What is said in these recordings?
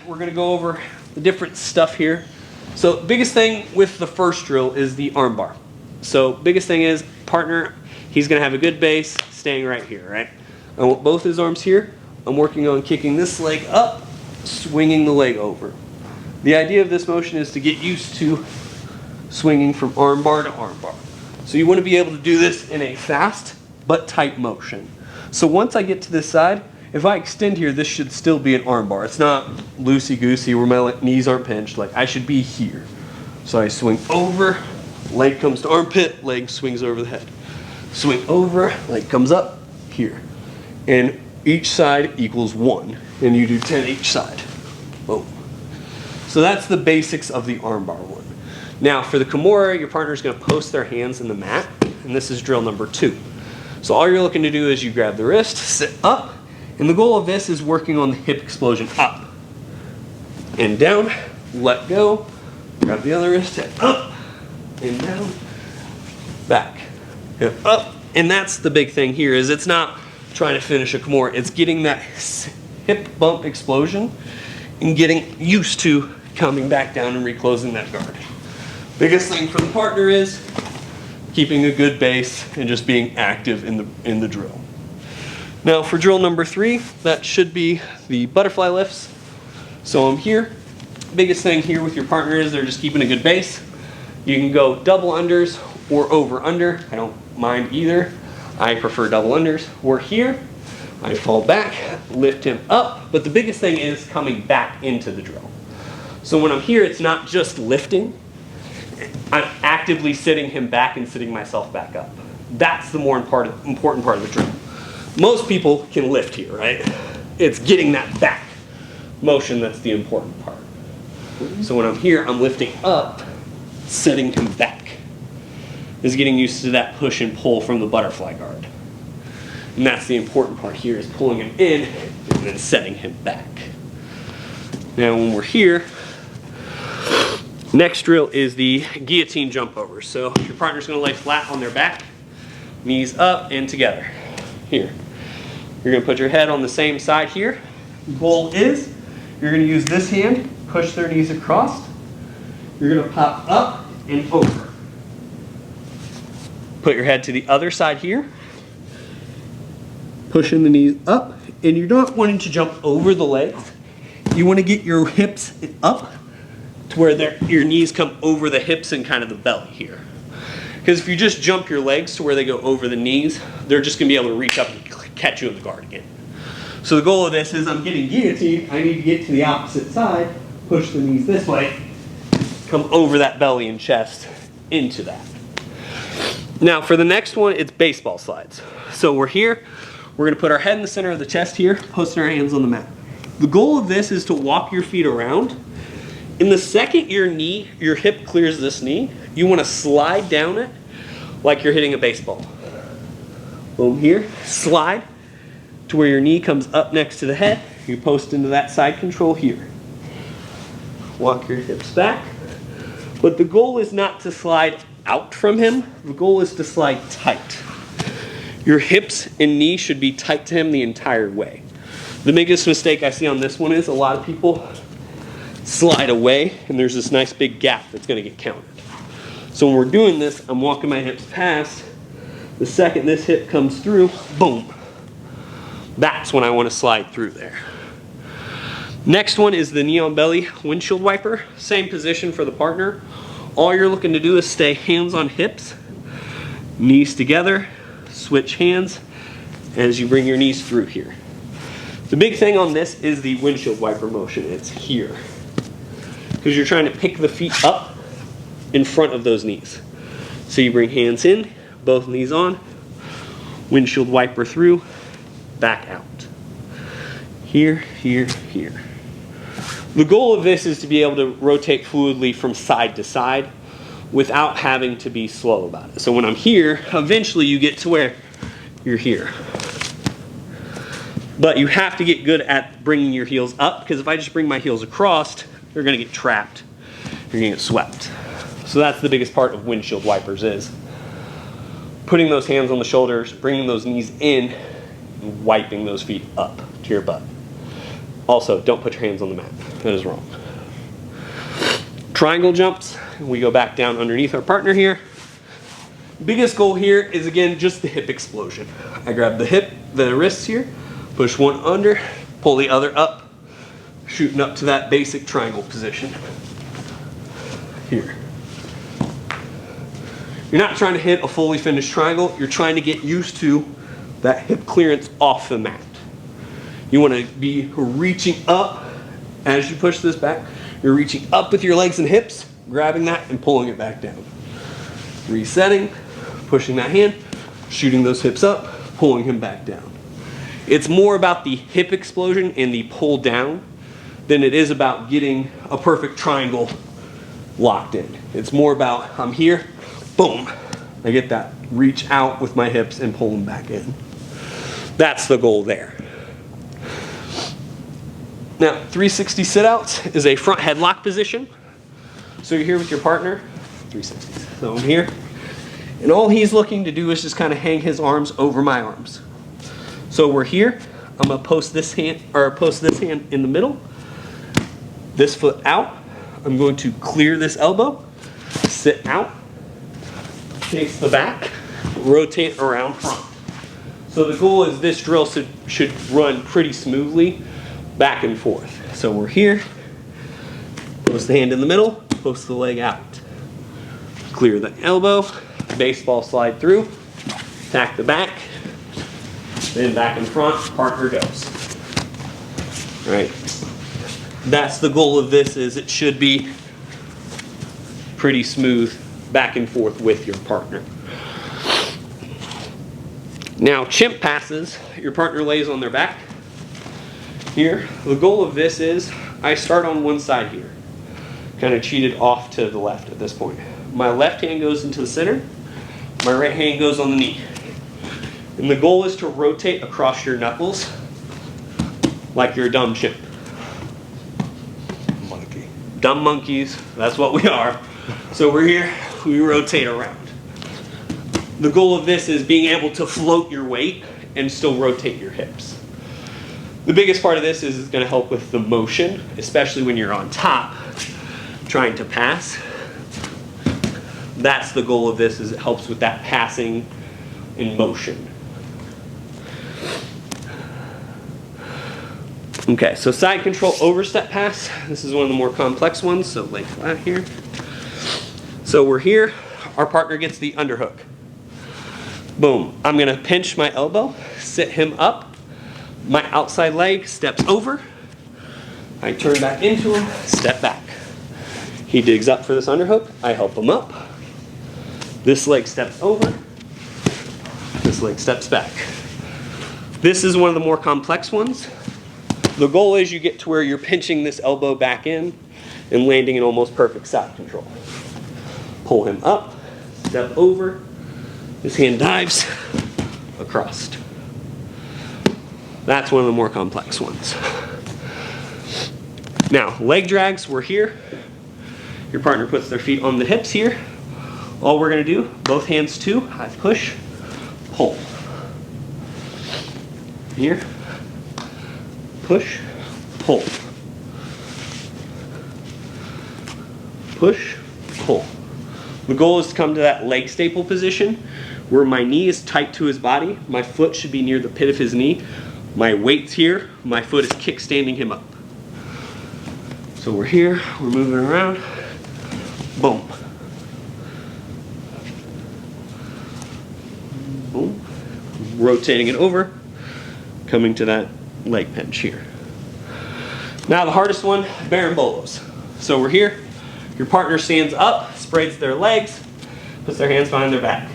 we're gonna go over the different stuff here. So biggest thing with the first drill is the arm bar. So biggest thing is partner, he's gonna have a good base staying right here, right? I want both his arms here. I'm working on kicking this leg up, swinging the leg over. The idea of this motion is to get used to swinging from arm bar to arm bar. So you want to be able to do this in a fast but tight motion. So once I get to this side, if I extend here, this should still be an arm bar. It's not loosey-goosey where my knees aren't pinched. Like I should be here. So I swing over, leg comes to armpit, leg swings over the head. Swing over, leg comes up, here. And each side equals 1. And you do 10 each side. Boom. So that's the basics of the arm bar one. Now for the Kimura, your partner is going to post their hands in the mat. And this is drill number 2. So all you're looking to do is you grab the wrist, sit up. And the goal of this is working on the hip explosion up and down, let go, grab the other wrist, head up and down, back, hip up. And that's the big thing here is it's not trying to finish a Kimura, it's getting that hip bump explosion and getting used to coming back down and reclosing that guard. Biggest thing for the partner is keeping a good base and just being active in the drill. Now for drill number 3, that should be the butterfly lifts. So I'm here. Biggest thing here with your partner is they're just keeping a good base. You can go double unders or over under. I don't mind either. I prefer double unders. We're here. I fall back, lift him up, but the biggest thing is coming back into the drill. So when I'm here, it's not just lifting. I'm actively sitting him back and sitting myself back up. That's the more important part of the drill. Most people can lift here, right? It's getting that back motion that's the important part. So when I'm here, I'm lifting up, setting him back. Is getting used to that push and pull from the butterfly guard. And that's the important part here is pulling him in and then setting him back. Now when we're here, next drill is the guillotine jump over. So your partner's gonna lay flat on their back, knees up and together. Here. You're going to put your head on the same side here. The goal is you're going to use this hand, push their knees across. You're going to pop up and over. Put your head to the other side here. Pushing the knees up. And you're not wanting to jump over the legs. You want to get your hips up to where your knees come over the hips and kind of the belly here. Because if you just jump your legs to where they go over the knees, they're just going to be able to reach up and catch you in the guard again. So the goal of this is I'm getting guillotine, I need to get to the opposite side, push the knees this way, come over that belly and chest into that. Now for the next one, it's baseball slides. So we're here, we're going to put our head in the center of the chest here, posting our hands on the mat. The goal of this is to walk your feet around. In the second your hip clears this knee, you want to slide down it like you're hitting a baseball. Boom here, slide to where your knee comes up next to the head. You post into that side control here. Walk your hips back. But the goal is not to slide out from him. The goal is to slide tight. Your hips and knee should be tight to him the entire way. The biggest mistake I see on this one is a lot of people slide away and there's this nice big gap that's going to get counted. So when we're doing this, I'm walking my hips past. The second this hip comes through, boom. That's when I want to slide through there. Next one is the knee on belly windshield wiper. Same position for the partner. All you're looking to do is stay hands on hips, knees together, switch hands as you bring your knees through here. The big thing on this is the windshield wiper motion. It's here. Because you're trying to pick the feet up in front of those knees. So you bring hands in, both knees on, windshield wiper through, back out. Here, here, here. The goal of this is to be able to rotate fluidly from side to side without having to be slow about it. So when I'm here, eventually you get to where you're here. But you have to get good at bringing your heels up, because if I just bring my heels across, you're going to get trapped. You're going to get swept. So that's the biggest part of windshield wipers is putting those hands on the shoulders, bringing those knees in, and wiping those feet up to your butt. Also, don't put your hands on the mat. That is wrong. Triangle jumps, we go back down underneath our partner here. Biggest goal here is, again, just the hip explosion. I grab the wrists here, push one under, pull the other up, shooting up to that basic triangle position. Here. You're not trying to hit a fully finished triangle, you're trying to get used to that hip clearance off the mat. You want to be reaching up as you push this back. You're reaching up with your legs and hips, grabbing that and pulling it back down. Resetting, pushing that hand, shooting those hips up, pulling him back down. It's more about the hip explosion and the pull down than it is about getting a perfect triangle locked in. It's more about, I'm here, boom. I get that reach out with my hips and pull them back in. That's the goal there. Now, 360 sit-outs is a front headlock position. So you're here with your partner, 360s. So I'm here, and all he's looking to do is just kind of hang his arms over my arms. So we're here. I'm gonna post this hand in the middle, this foot out. I'm going to clear this elbow, sit out, face the back, rotate around front. So the goal is this drill should run pretty smoothly back and forth. So we're here, post the hand in the middle, post the leg out. Clear the elbow, baseball slide through, tack the back, then back and front, partner goes. All right. That's the goal of this, is it should be pretty smooth back and forth with your partner. Now, chimp passes, your partner lays on their back. Here, the goal of this is, I start on one side here, kind of cheated off to the left at this point. My left hand goes into the center, my right hand goes on the knee. And the goal is to rotate across your knuckles like you're a dumb chimp. Monkey. Dumb monkeys, that's what we are. So we're here, we rotate around. The goal of this is being able to float your weight and still rotate your hips. The biggest part of this is it's going to help with the motion, especially when you're on top trying to pass. That's the goal of this, is it helps with that passing in motion. Okay, so side control overstep pass. This is one of the more complex ones, so lay flat here. So we're here, our partner gets the underhook. Boom, I'm gonna pinch my elbow, sit him up, my outside leg steps over, I turn back into him, step back. He digs up for this underhook, I help him up. This leg steps over, this leg steps back. This is one of the more complex ones. The goal is you get to where you're pinching this elbow back in and landing in almost perfect side control. Pull him up, step over, his hand dives across. That's one of the more complex ones. Now, leg drags, we're here. Your partner puts their feet on the hips here. All we're gonna do, both hands to, I push, pull. Here, push, pull. Push, pull. The goal is to come to that leg staple position where my knee is tight to his body. My foot should be near the pit of his knee. My weight's here. My foot is kickstanding him up. So we're here, we're moving around. Boom. Boom. Rotating it over, coming to that leg pinch here. Now the hardest one, barambolos. So we're here, your partner stands up, spreads their legs, puts their hands behind their back.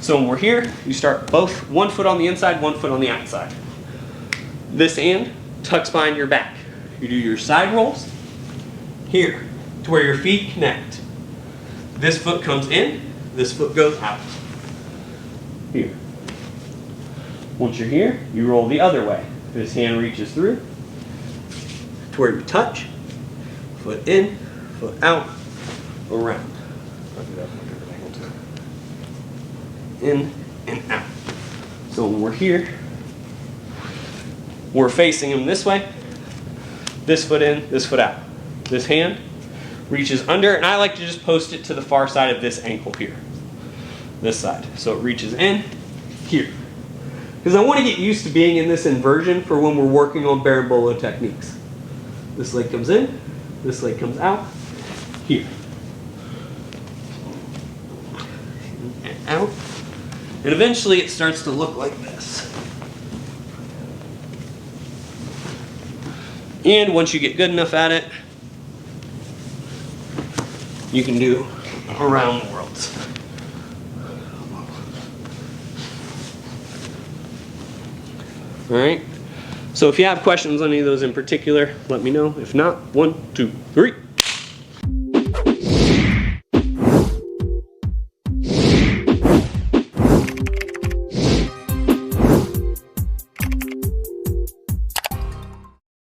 So when we're here, you start both, one foot on the inside, one foot on the outside. This hand tucks behind your back. You do your side rolls here to where your feet connect. This foot comes in, this foot goes out. Here. Once you're here, you roll the other way. This hand reaches through to where you touch, foot in, foot out, around. In and out. So when we're here, we're facing him this way. this foot in, this foot out. This hand reaches under, and I like to just post it to the far side of this ankle here. This side. So it reaches in here. Because I want to get used to being in this inversion for when we're working on berimbolo techniques. This leg comes in, this leg comes out, here. And out. And eventually it starts to look like this. And once you get good enough at it, you can do around the world. All right. So if you have questions on any of those in particular, let me know. If not, 1, 2, 3.